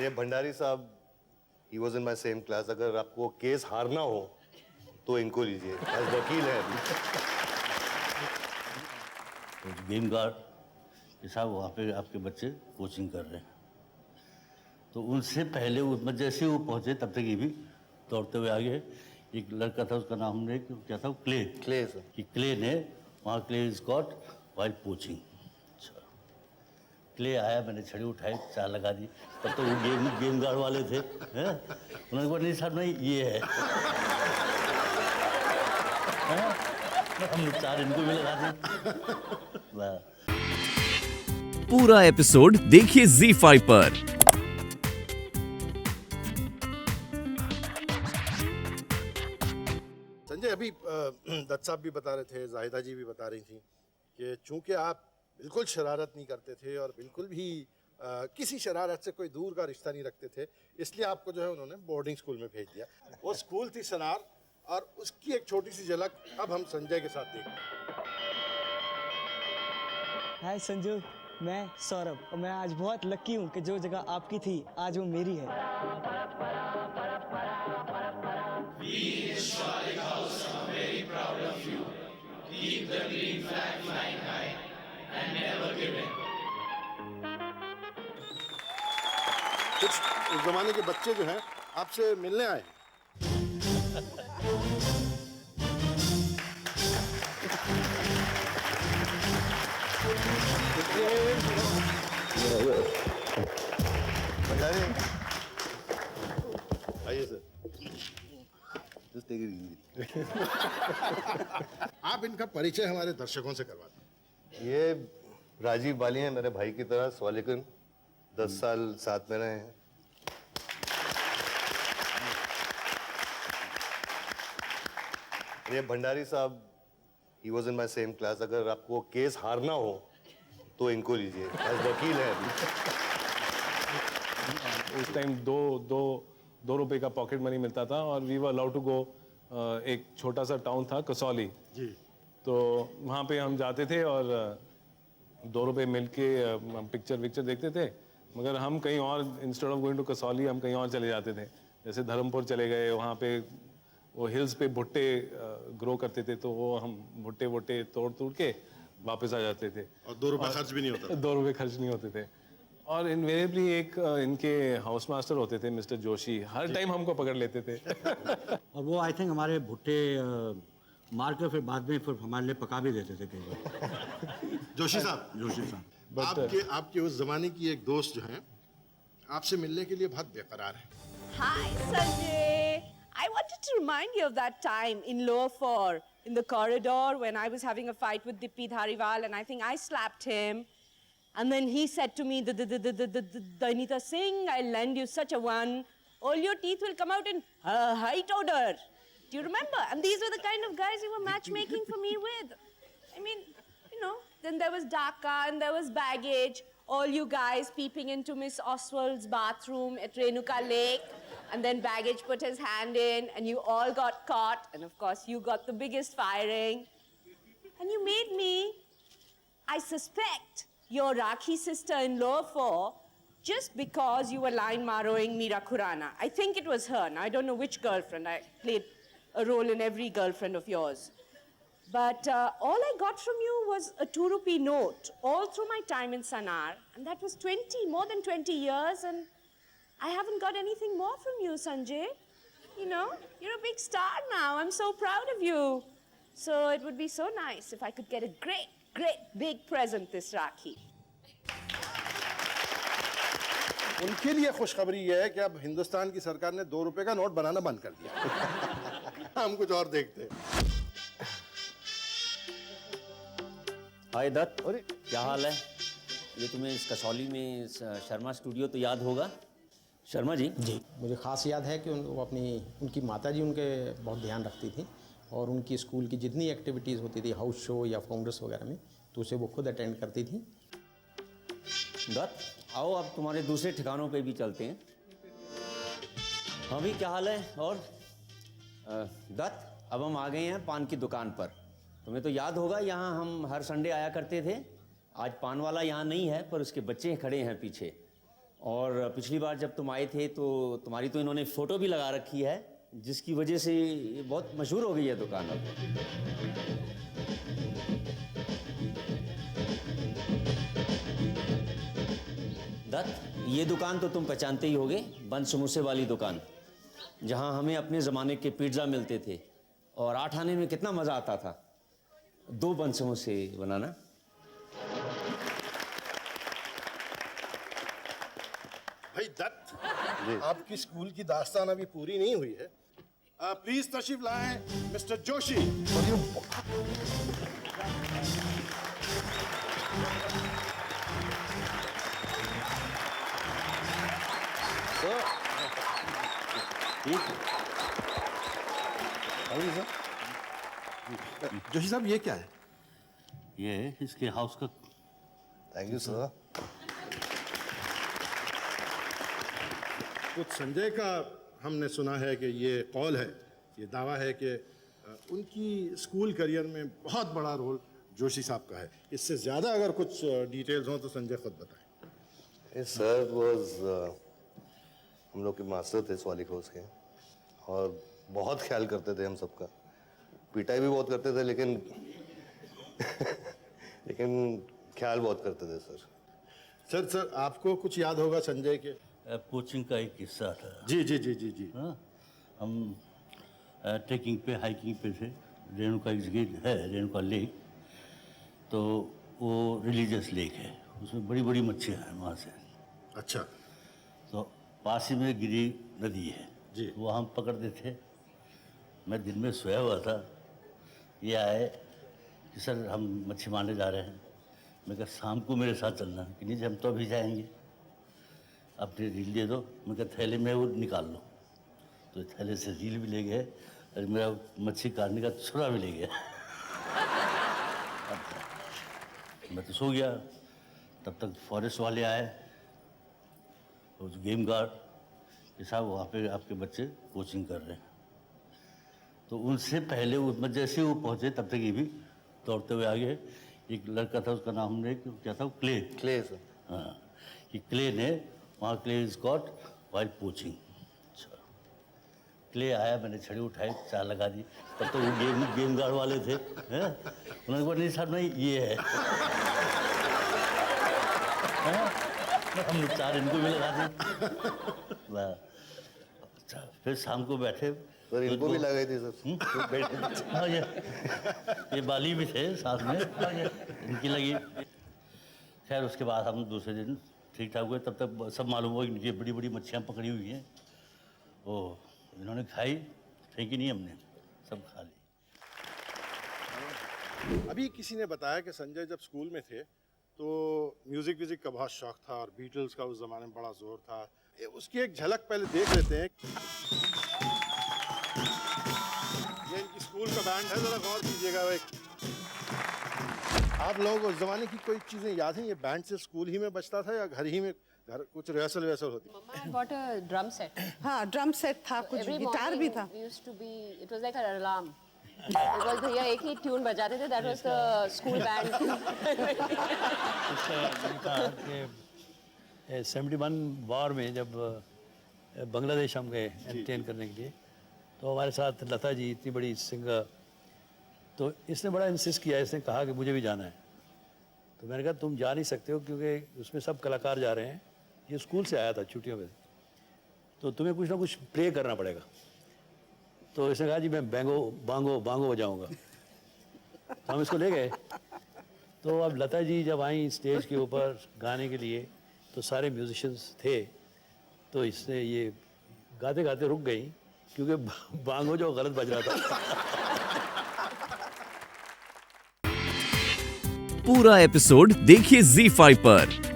ये भंडारी साहब, he was in my same class. अगर आपको केस हारना हो तो इनको लीजिए, एज वकील है अभी। गेम गार्ड के साहब वहाँ पे आपके बच्चे कोचिंग कर रहे हैं, तो उनसे पहले जैसे वो पहुँचे तब तक ये भी दौड़ते हुए आगे। एक लड़का था, उसका नाम हमने क्या था, क्ले सर। कि क्ले ने वहाँ clay is got while coaching. Clay आया, मैंने छड़ी उठाई, चार लगा दी। तब तो वो गेम गार्ड वाले थे, हैं? उन्होंने कहा नहीं साहब नहीं, ये है। हमने चार इनको भी लगा दी। पूरा एपिसोड देखिए ZEE5 पर। संजय, अभी दत्त साहब भी बता रहे थे, जाहिदा जी भी बता रही थी कि चूंकि आप बिल्कुल शरारत नहीं करते थे और बिल्कुल भी किसी शरारत से कोई दूर का रिश्ता नहीं रखते थे, इसलिए आपको जो है उन्होंने बोर्डिंग स्कूल में भेज दिया। वो स्कूल थी सनार, और उसकी एक छोटी सी झलक अब हम संजय के साथ देखते हैं। हाय संजू, मैं सौरभ, और मैं आज बहुत लकी हूँ कि जो जगह आपकी थी आज वो मेरी है। कुछ उस जमाने के बच्चे जो हैं आपसे मिलने आए हैं। भंडारी, आइए sir. just take it easy. आप इनका परिचय हमारे दर्शकों से करवा दें। ये राजीव बाली हैं, मेरे भाई की तरह, स्वालिकन 10 साल साथ में रहे हैं। ये भंडारी साहब, he was in my same class. अगर आपको केस हारना हो तो इनको लीजिए, एज वकील है अभी। उस टाइम दो रुपए का पॉकेट मनी मिलता था, और we were allowed to go. एक छोटा सा टाउन था कसौली जी। तो वहाँ पे हम जाते थे और 2 रुपए मिल के हम पिक्चर देखते थे। मगर हम कहीं और, instead of going to Kasauli, हम कहीं और चले जाते थे। जैसे धर्मपुर चले गए, वहाँ पे वो हिल्स पे भुट्टे ग्रो करते थे, तो वो हम भुट्टे तोड़ के वापस आ जाते थे। और 2 रुपए खर्च भी नहीं होता। 2 रुपए खर्च नहीं होते थे। और इनवेरिएबली एक इनके हाउस मास्टर होते थे, मिस्टर जोशी, हर टाइम हमको पकड़ लेते थे। और वो आई थिंक हमारे भुट्टे मार कर फिर बाद में फिर हमारे लिए पका भी देते थे कई बार। जोशी साहब, आपके उस जमाने की एक दोस्त जो हैं आपसे मिलने के लिए बहुत बेकरार है। Hi, Sanjay. I wanted to remind you of that time in Lower 4 in the corridor when I was having a fight with Dippy Dhariwal, and I think I slapped him. And then he said to me, Danita Singh, I'll lend you such a one. All your teeth will come out in height odor. Do you remember? And these were the kind of guys you were matchmaking for me with. I mean, you know, then there was Dhaka and there was baggage. All you guys peeping into Miss Oswald's bathroom at Renuka Lake. And then baggage put his hand in and you all got caught. And of course, you got the biggest firing. And you made me, I suspect, your Rakhi sister in Lower 4 just because you were line maroing Meera Khurana. I think it was her. Now, I don't know which girlfriend. I played a role in every girlfriend of yours. But all I got from you was a 2 rupee note all through my time in Sanar. And that was more than 20 years. And I haven't got anything more from you, Sanjay. You know, you're a big star now. I'm so proud of you. So it would be so nice if I could get a great big present this Rakhi. उनके लिए खुशखबरी यह है कि अब हिंदुस्तान की सरकार ने 2 रुपए का नोट बनाना बंद कर दिया। हम कुछ और देखते हैं। हाय दत्त, अरे क्या हाल है? ये तुम्हें इस कसौली में इस शर्मा स्टूडियो तो याद होगा। शर्मा जी मुझे ख़ास याद है कि वो उनकी माता जी उनके बहुत ध्यान रखती थी, और उनकी स्कूल की जितनी एक्टिविटीज़ होती थी, हाउस शो या कांग्रेस वगैरह में, तो उसे वो खुद अटेंड करती थी। दत्त, आओ अब तुम्हारे दूसरे ठिकानों पे भी चलते हैं। हाँ भी, क्या हाल है? और दत्त, अब हम आ गए हैं पान की दुकान पर। तुम्हें तो याद होगा, यहाँ हम हर संडे आया करते थे। आज पान वाला यहाँ नहीं है, पर उसके बच्चे खड़े हैं पीछे। और पिछली बार जब तुम आए थे तो तुम्हारी तो इन्होंने फ़ोटो भी लगा रखी है, जिसकी वजह से ये बहुत मशहूर हो गई है दुकान अब। दत्त, ये दुकान तो तुम पहचानते ही होगे, बंद समोसे वाली दुकान, जहां हमें अपने ज़माने के पिज़्ज़ा मिलते थे और 8 आने में कितना मज़ा आता था 2 बंद समोसे बनाना। भाई दत्त, आपकी स्कूल की दास्तान अभी पूरी नहीं हुई है। प्लीज तशरीफ लाएं मिस्टर जोशी। जोशी साहब, ये क्या है? ये है इसके हाउस का। Thank you sir. कुछ संजय का हमने सुना है कि ये कौल है, ये दावा है कि उनकी स्कूल करियर में बहुत बड़ा रोल जोशी साहब का है। इससे ज़्यादा अगर कुछ डिटेल्स हों तो संजय खुद बताएं। सर वाज हम लोग के मास्टर थे सवाली खोज के, और बहुत ख्याल करते थे हम सबका। पिटाई भी बहुत करते थे, लेकिन लेकिन ख्याल बहुत करते थे सर। सर आपको कुछ याद होगा संजय के? कोचिंग का एक किस्सा था। जी जी जी जी जी। हाँ, हम ट्रैकिंग पे हाइकिंग पे थे। रेणुका एक जगह है, रेणुका लेक, तो वो रिलीजियस लेक है, उसमें बड़ी बड़ी मच्छियाँ हैं वहाँ से। अच्छा। तो पास ही में गिरी नदी है जी। वो हम पकड़ते थे। मैं दिन में सोया हुआ था, ये आए कि सर हम मच्छी मारने जा रहे हैं। मैं कहा शाम को मेरे साथ चलना। कि नहीं जी, हम तो अभी जाएंगे। अपनी रील दे दो। मैं कहा थैले में वो निकाल लो। तो थैले से रील भी ले गए और मेरा मच्छी काटने का छुरा भी ले गया। मैं तो सो गया। तब तक फॉरेस्ट वाले आए, उस गेम गार्ड कि साहब वहाँ पे आपके बच्चे कोचिंग कर रहे हैं। तो उनसे पहले उसमें जैसे वो पहुँचे तब तक ये भी दौड़ते हुए आ गए। एक लड़का था, उसका नाम हमने क्या था, क्ले। Clay sir. हाँ, कि क्ले ने वहाँ clay is got while coaching. अच्छा, क्ले आया, मैंने छड़ी उठाई, चाय लगा दी। तब तो वो गेम गार्ड वाले थे, हैं? उन्होंने कहा नहीं साहब नहीं, ये है। हम चार इनको भी लगा दी। अच्छा, फिर शाम को बैठे। सर इनको भी लगाई थी सर। हाँ, ये बाली भी थे साथ में। हाँ, इनकी लगी। खैर उसके बाद हम दूसरे दिन ठीक ठाक हुए। तब तक सब मालूम हुआ कि इनकी बड़ी बड़ी मच्छियाँ पकड़ी हुई हैं। वो इन्होंने खाई, फेंकी नहीं हमने, सब खा ली। अभी किसी ने बताया कि संजय जब स्कूल में थे तो म्यूजिक का बहुत शौक था और बीटल्स का उस जमाने में बड़ा जोर था। उसकी एक झलक पहले देख लेते हैं। ये इनकी स्कूल का बैंड है, जरा गौर कीजिएगा। आप लोग उस जमाने की कोई चीजें याद हैं? ये बैंड से स्कूल ही में बजता था या घर ही में घर कुछ रिहर्सल होती? Mama got a drum set. हाँ, ड्रम सेट था, कुछ Every गिटार भी morning था। we used to be, it was like an alarm. Because भैया एक ही ट्यून बजाते थे, that was the school band. था कि 71 वॉर में जब बांग्लादेश हम गए एंटरटेन करने के लिए, तो हमारे साथ लता जी, इतनी बड़ी सिंगर, तो इसने बड़ा इंसिस्ट किया। इसने कहा कि मुझे भी जाना है। तो मैंने कहा तुम जा नहीं सकते हो क्योंकि उसमें सब कलाकार जा रहे हैं। ये स्कूल से आया था छुट्टियों में, तो तुम्हें कुछ ना कुछ प्ले करना पड़ेगा। तो इसने कहा जी मैं बांगो बजाऊंगा। तो हम इसको ले गए। तो अब लता जी जब आई स्टेज के ऊपर गाने के लिए, तो सारे म्यूजिशियंस थे। तो इसने ये गाते गाते रुक गई क्योंकि बांगो जो गलत बज रहा था। पूरा एपिसोड देखिए ZEE5 पर।